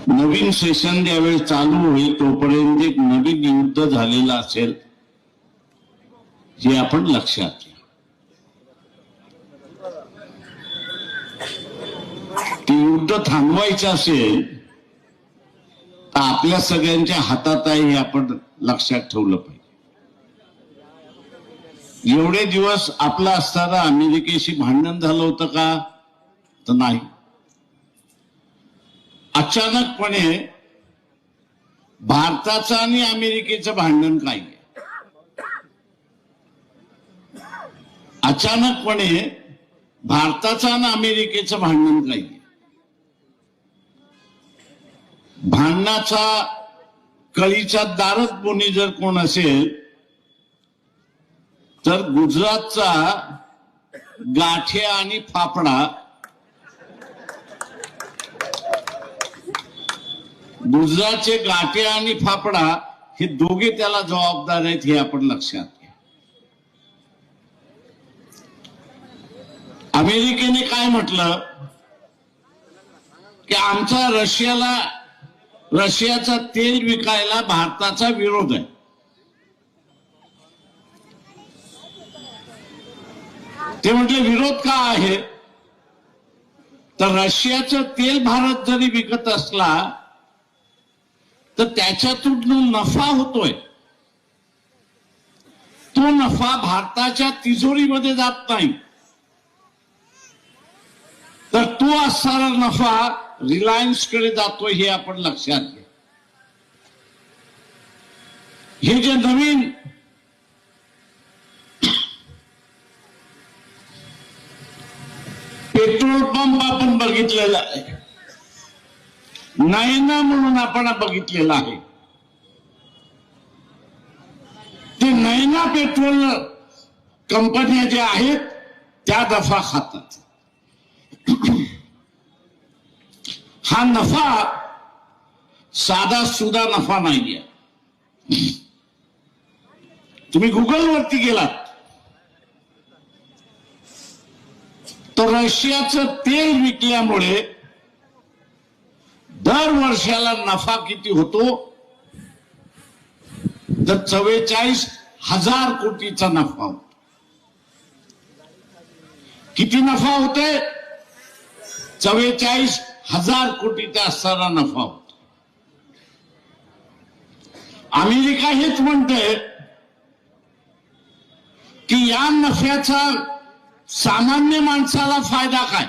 नवीन session ज्यावेळी चालू होईल तोपर्यंत एक नवीन युद्ध झालेलं असेल हे आपण लक्षात घ्या. ते युद्ध थांबवायचं असेल तर आपल्या सगळ्यांच्या हातात आहे हे आपण लक्षात ठेवलं पाहिजे. एवढे दिवस आपला असताना अमेरिकेशी भांडण झालं होतं का? तर नाही. अचानकपणे भारताचं आणि अमेरिकेचं भांडण काय आहे? अचानकपणे भारताचं आणि अमेरिकेचं भांडण काय आहे? भांडणाचा कळीचा दारच कोणी जर कोण असेल तर गुजरातचा गाठ्या आणि फाफडा, गुजरातचे गाठ्या आणि फाफडा हे दोघे त्याला जबाबदार आहेत हे आपण लक्षात घ्या. अमेरिकेने काय म्हटलं की आमचा रशियाचा तेल विकायला भारताचा विरोध आहे. ते म्हटले विरोध का आहे? तर रशियाचं तेल भारत जरी विकत असला तर त्याच्यातून नफा होतोय, तो नफा भारताच्या तिजोरीमध्ये जात नाही, तर तो असणारा नफा रिलायन्स कडे जातोय हे आपण लक्षात घ्या. हे जे नवीन पेट्रोल पंप आपण बघितलेला आहे, नैना म्हणून आपण बघितलेला आहे, ते नैना पेट्रोल कंपन्या ज्या आहेत त्या नफा खातात. हा नफा साधा सुद्धा नफा नाहीये. तुम्ही गुगलवरती गेलात तर रशियाचं तेल विकल्यामुळे दर वर्षाला नफा किती होतो? तर 44,000 कोटीचा नफा होतो. किती नफा होते? 44,000 कोटीचा असणारा नफा होतो. अमेरिका हेच म्हणते की या नफ्याचा सामान्य माणसाला फायदा काय?